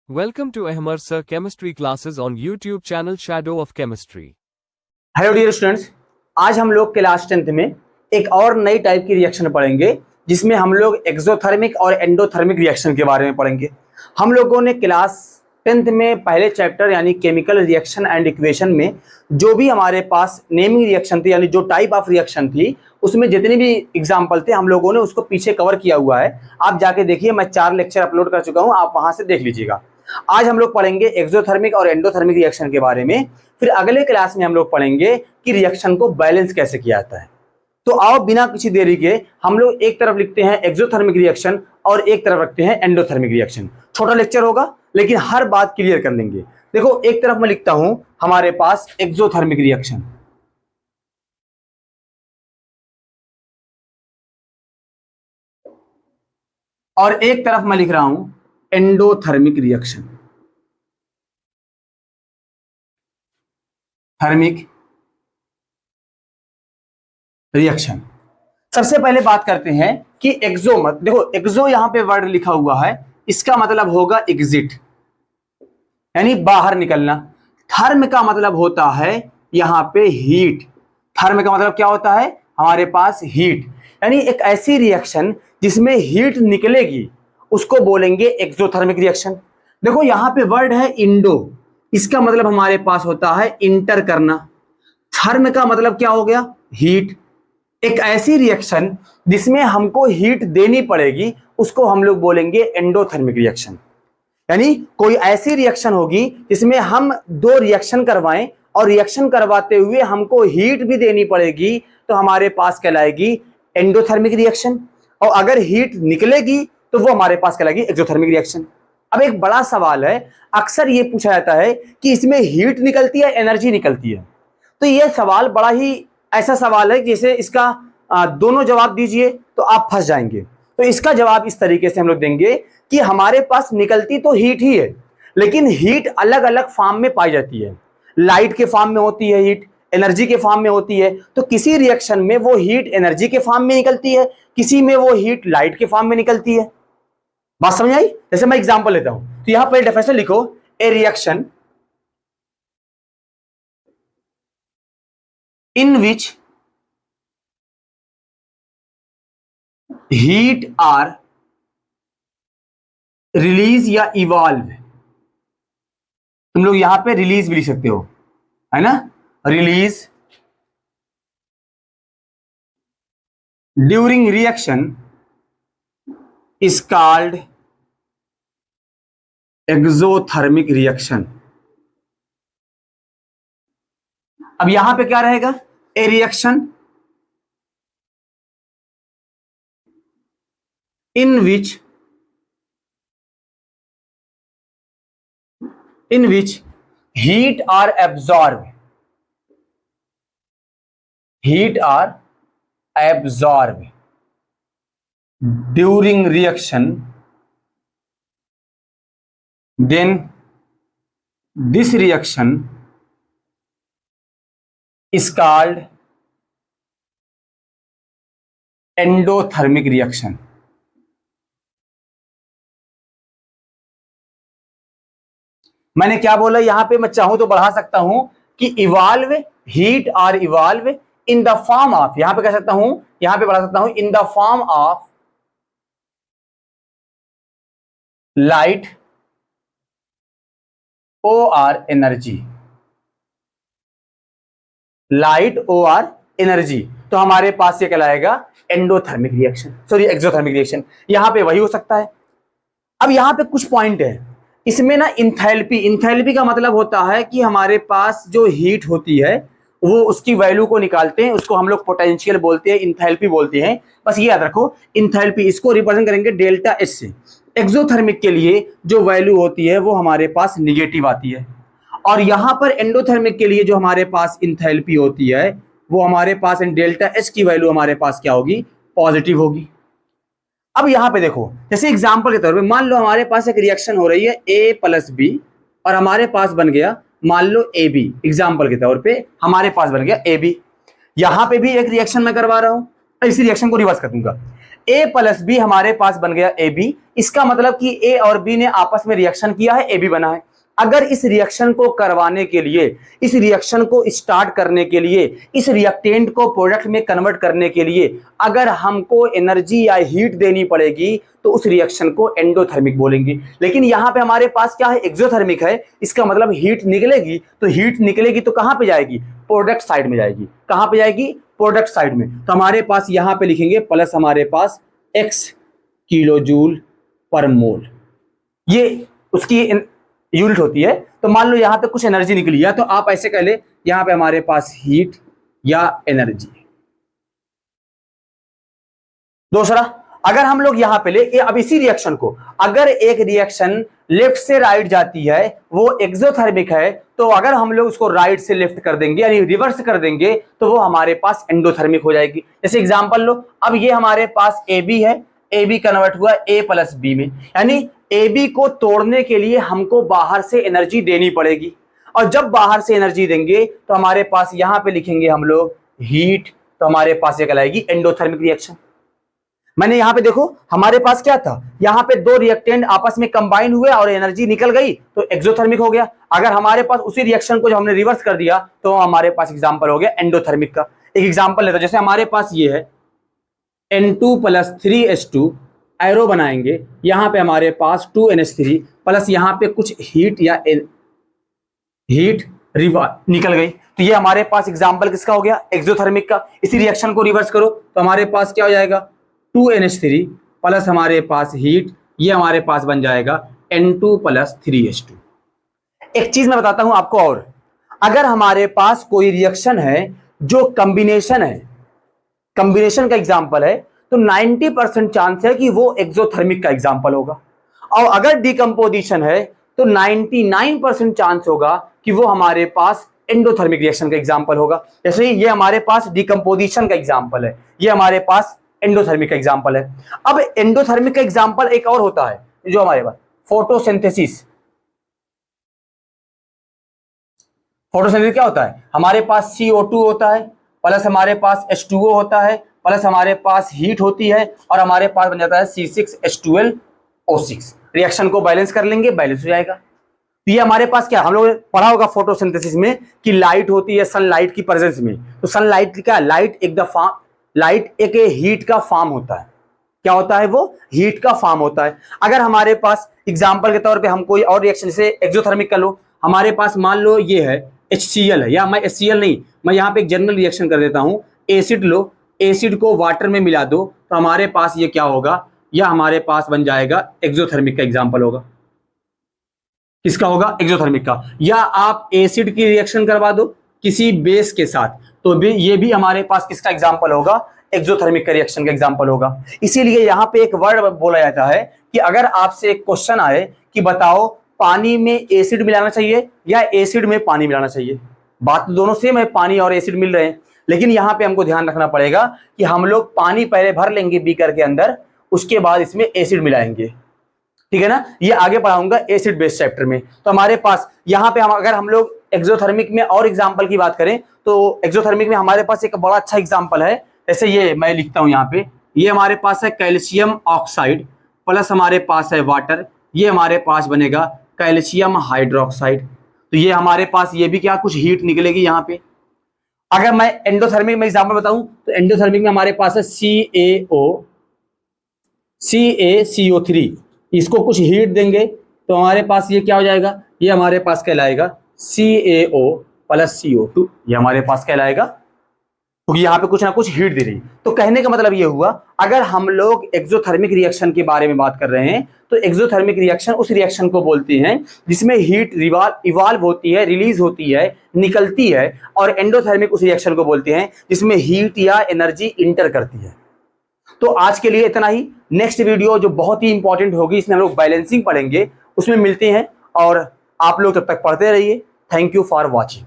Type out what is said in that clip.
Welcome to Ahmar Sir Chemistry classes on YouTube channel Shadow of Chemistry. Hello dear students, आज हम लोग class 10th में एक और नई टाइप की रिएक्शन पढ़ेंगे जिसमें हम लोग एक्सोथर्मिक और एंडोथर्मिक रिएक्शन के बारे में पढ़ेंगे। हम लोगों ने क्लास 10th में पहले चैप्टर यानी केमिकल रिएक्शन एंड इक्वेशन में जो भी हमारे पास नेमिंग रिएक्शन थी यानी जो टाइप ऑफ रिएक्शन थी उसमें जितने भी एग्जाम्पल थे हम लोगों ने उसको पीछे कवर किया हुआ है। आप जाके देखिए, मैं 4 लेक्चर अपलोड कर चुका हूँ, आप वहां से देख लीजिएगा। आज हम लोग पढ़ेंगे एक्सोथर्मिक और एंडोथर्मिक रिएक्शन के बारे में। फिर अगले क्लास में हम लोग पढ़ेंगे कि रिएक्शन को बैलेंस कैसे किया जाता है। तो आओ बिना किसी देरी के हम लोग एक तरफ लिखते हैं एक्सोथर्मिक रिएक्शन और एक तरफ रखते हैं एंडोथर्मिक रिएक्शन। छोटा लेक्चर होगा लेकिन हर बात क्लियर कर लेंगे। देखो, एक तरफ मैं लिखता हूं हमारे पास एक्सोथर्मिक रिएक्शन और एक तरफ मैं लिख रहा हूं एंडोथर्मिक रिएक्शन। Thermic reaction. सबसे पहले बात करते हैं कि एक्सो मत देखो, एक्सो यहां पे वर्ड लिखा हुआ है, इसका मतलब होगा एग्जिट यानी बाहर निकलना। थर्म का मतलब होता है यहां पे हीट। थर्म का मतलब क्या होता है? हमारे पास हीट, यानी एक ऐसी रिएक्शन जिसमें हीट निकलेगी उसको बोलेंगे एक्सोथर्मिक रिएक्शन। देखो यहां पे वर्ड है इंडो, इसका मतलब हमारे पास होता है इंटर करना। थर्म का मतलब क्या हो गया? हीट। एक ऐसी रिएक्शन जिसमें हमको हीट देनी पड़ेगी उसको हम लोग बोलेंगे एंडोथर्मिक रिएक्शन। यानी कोई ऐसी रिएक्शन होगी जिसमें हम दो रिएक्शन करवाएं और रिएक्शन करवाते हुए हमको हीट भी देनी पड़ेगी तो हमारे पास कहलाएगी एंडोथर्मिक रिएक्शन। और अगर हीट निकलेगी तो वो हमारे पास कहलाएगी एक्सोथर्मिक रिएक्शन। अब एक बड़ा सवाल है, अक्सर ये पूछा जाता है कि इसमें हीट निकलती है एनर्जी निकलती है। तो ये सवाल बड़ा ही ऐसा सवाल है कि जैसे इसका दोनों जवाब दीजिए तो आप फंस जाएंगे। तो इसका जवाब इस तरीके से हम लोग देंगे कि हमारे पास निकलती तो हीट ही है लेकिन हीट अलग अलग फॉर्म में पाई जाती है। लाइट के फॉर्म में होती है हीट, एनर्जी के फॉर्म में होती है। तो किसी रिएक्शन में वो हीट एनर्जी के फॉर्म में निकलती है, किसी में वो हीट लाइट के फॉर्म में निकलती है। बात समझ आई? जैसे मैं एग्जांपल लेता हूं तो यहां पर डेफिनेशन लिखो, a reaction in which heat are release या इवॉल्व। तुम लोग यहां पे रिलीज भी लिख सकते हो, है ना? Release during reaction is called exothermic reaction. अब यहां पे क्या रहेगा? ए reaction in which heat are absorbed during reaction, then this reaction is called endothermic reaction। मैंने क्या बोला? यहां पे मैं चाहूं तो बढ़ा सकता हूं कि इवॉल्व हीट और evolve in the form of, यहां पे कह सकता हूं, यहां पे बढ़ा सकता हूं in the form of light और एनर्जी। लाइट और एनर्जी, तो हमारे पास ये कहलाएगा endothermic reaction, sorry exothermic reaction. यहां पे वही हो सकता है। अब यहां पे कुछ पॉइंट है इसमें ना, इंथैल्पी का मतलब होता है कि हमारे पास जो हीट होती है वो उसकी वैल्यू को निकालते हैं, उसको हम लोग पोटेंशियल बोलते हैं, इंथैल्पी बोलते हैं। बस ये याद रखो, इंथैल्पी इसको रिप्रेजेंट करेंगे डेल्टा एच से। एक्सोथर्मिक के लिए जो वैल्यू होती है वो हमारे पास निगेटिव आती है और यहां पर एंडोथर्मिक के लिए जो हमारे पास इंथैल्पी होती है वो हमारे पास डेल्टा एच की वैल्यू हमारे पास क्या होगी? पॉजिटिव होगी। अब यहां पे देखो, जैसे एग्जांपल के तौर पे मान लो हमारे पास एक रिएक्शन हो रही है A प्लस बी और हमारे पास बन गया मान लो AB। एग्जांपल के तौर पे हमारे पास बन गया AB। यहां पे भी एक रिएक्शन मैं करवा रहा हूं, इसी रिएक्शन को रिवर्स कर दूंगा। A प्लस बी हमारे पास बन गया AB। इसका मतलब कि A और B ने आपस में रिएक्शन किया है, AB बना है। अगर इस रिएक्शन को करवाने के लिए, इस रिएक्शन को स्टार्ट करने के लिए, इस रिएक्टेंट को प्रोडक्ट में कन्वर्ट करने के लिए अगर हमको एनर्जी या हीट देनी पड़ेगी तो उस रिएक्शन को एंडोथर्मिक बोलेंगे। लेकिन यहां पे हमारे पास क्या है, एक्सोथर्मिक है। इसका मतलब हीट निकलेगी, तो हीट निकलेगी तो कहां पे जाएगी, प्रोडक्ट साइड में जाएगी। कहां पे जाएगी, प्रोडक्ट साइड में। तो हमारे पास यहां पे लिखेंगे प्लस हमारे पास x किलो जूल पर मोल, ये उसकी यूनिट होती है। तो मान लो यहां पे कुछ एनर्जी निकली है, तो आप ऐसे कह ले यहां पे हमारे पास हीट या एनर्जी। दूसरा, अगर हम लोग यहां पे ले, अब इसी रिएक्शन को, अगर एक रिएक्शन लेफ्ट से राइट जाती है वो एक्सोथर्मिक है, तो अगर हम लोग उसको राइट से लेफ्ट कर देंगे यानी रिवर्स कर देंगे तो वो हमारे पास एंडोथर्मिक हो जाएगी। जैसे एग्जांपल लो, अब ये हमारे पास AB है, AB कन्वर्ट हुआ A प्लस बी में, यानी AB को तोड़ने के लिए हमको बाहर से एनर्जी देनी पड़ेगी। और जब बाहर से एनर्जी देंगे तो हमारे पास यहां पे लिखेंगे हम लोग हीट, तो हमारे पास ये कहलाएगी एंडोथर्मिक रिएक्शन। मैंने यहां पे देखो हमारे पास क्या था, यहां पे दो रिएक्टेंट आपस में कंबाइन हुए और एनर्जी निकल गई तो एक्सोथर्मिक हो गया। अगर हमारे पास उसी रिएक्शन को जब हमने रिवर्स कर दिया तो हमारे पास एग्जांपल हो गया एंडोथर्मिक का। एक एग्जांपल लेते हैं, जैसे हमारे पास ये है N2 प्लस 3H2, एरो बनाएंगे, यहां पे हमारे पास 2NH3 प्लस यहां पे कुछ हीट या हीट निकल गई, तो ये हमारे पास एग्जांपल किसका हो गया, एक्सोथर्मिक का। इसी रिएक्शन को रिवर्स करो तो हमारे पास क्या हो जाएगा, 2NH3 प्लस हमारे पास हीट, ये हमारे पास बन जाएगा N2 प्लस 3H2। एक चीज मैं बताता हूं आपको, और अगर हमारे पास कोई रिएक्शन है जो कॉम्बिनेशन है, कॉम्बिनेशन का एग्जांपल है, तो 90% चांस है कि वो एक्सोथर्मिक का एग्जांपल होगा। और अगर डिकम्पोजिशन है तो 99% चांस होगा कि वो हमारे पास एंडोथर्मिक रिएक्शन का एग्जांपल होगा। जैसे ये हमारे पास डिकम्पोजिशन का एग्जांपल है, ये हमारे पास एंडोथर्मिक का एग्जांपल है। अब एंडोथर्मिक का एग्जांपल एक और होता है जो हमारे पास फोटोसिंथेसिस। फोटोसिंथेसिस क्या होता है, हमारे पास CO2 होता है प्लस हमारे पास H2O होता है प्लस हमारे पास हीट होती है और हमारे पास बन जाता है C6H12O6। रिएक्शन को बैलेंस कर लेंगे, बैलेंस हो जाएगा। तो ये हमारे पास क्या, हम लोग पढ़ा होगा फोटोसिंथेसिस में कि लाइट होती है सनलाइट की प्रेजेंस में। तो सनलाइट क्या, लाइट एक हीट का फॉर्म होता है। क्या होता है, वो हीट का फॉर्म होता है। अगर हमारे पास एग्जांपल के तौर पे हम कोई और रिएक्शन जैसे एक्सोथर्मिक का लो, हमारे पास मान लो ये है HCl है, या मैं HCl नहीं, मैं यहाँ पे एक जनरल रिएक्शन कर देता हूं, एसिड लो, एसिड को वाटर में मिला दो तो हमारे पास ये क्या होगा, या हमारे पास बन जाएगा एक्सोथर्मिक का एग्जांपल होगा। किसका होगा, एक्सोथर्मिक का। या आप एसिड की रिएक्शन करवा दो किसी बेस के साथ तो भी ये भी हमारे पास किसका एग्जांपल होगा, एक्सोथर्मिक का रिएक्शन का एग्जांपल होगा। इसीलिए यहां पे एक वर्ड बोला जाता है कि अगर आपसे एक क्वेश्चन आए कि बताओ पानी में एसिड मिलाना चाहिए या एसिड में पानी मिलाना चाहिए, बात तो दोनों सेम है, पानी और एसिड मिल रहे हैं, लेकिन यहां पे हमको ध्यान रखना पड़ेगा कि हम लोग पानी पहले भर लेंगे बीकर के अंदर, उसके बाद इसमें एसिड मिलाएंगे, ठीक है ना। ये आगे पढ़ाऊंगा एसिड बेस चैप्टर में। तो हमारे पास यहाँ पे अगर हम लोग एक्सोथर्मिक में और एग्जांपल की बात करें तो एक्सोथर्मिक में हमारे पास एक बड़ा अच्छा एग्जांपल है। जैसे ये मैं लिखता हूं यहाँ पे, ये हमारे पास है कैल्शियम ऑक्साइड प्लस हमारे पास है वाटर, ये हमारे पास बनेगा कैल्शियम हाइड्रोक्साइड। तो ये हमारे पास ये भी क्या कुछ हीट निकलेगी यहाँ पे। अगर मैं एंडोथर्मिक में एग्जांपल बताऊं तो एंडोथर्मिक में हमारे पास है CaCO3, इसको कुछ हीट देंगे तो हमारे पास ये क्या हो जाएगा, ये हमारे पास कहलाएगा CaO प्लस CO2, ये हमारे पास कहलाएगा, क्योंकि यहाँ पे कुछ ना कुछ हीट दे रही। तो कहने का मतलब ये हुआ, अगर हम लोग एक्सोथर्मिक रिएक्शन के बारे में बात कर रहे हैं तो एक्सोथर्मिक रिएक्शन उस रिएक्शन को बोलते हैं जिसमें हीट इवाल्व होती है, रिलीज होती है, निकलती है, और एंडोथर्मिक उस रिएक्शन को बोलते हैं जिसमें हीट या एनर्जी इंटर करती है। तो आज के लिए इतना ही। नेक्स्ट वीडियो जो बहुत ही इंपॉर्टेंट होगी, इसमें हम लोग बैलेंसिंग पढ़ेंगे, उसमें मिलते हैं, और आप लोग तब तक पढ़ते रहिए। Thank you for watching.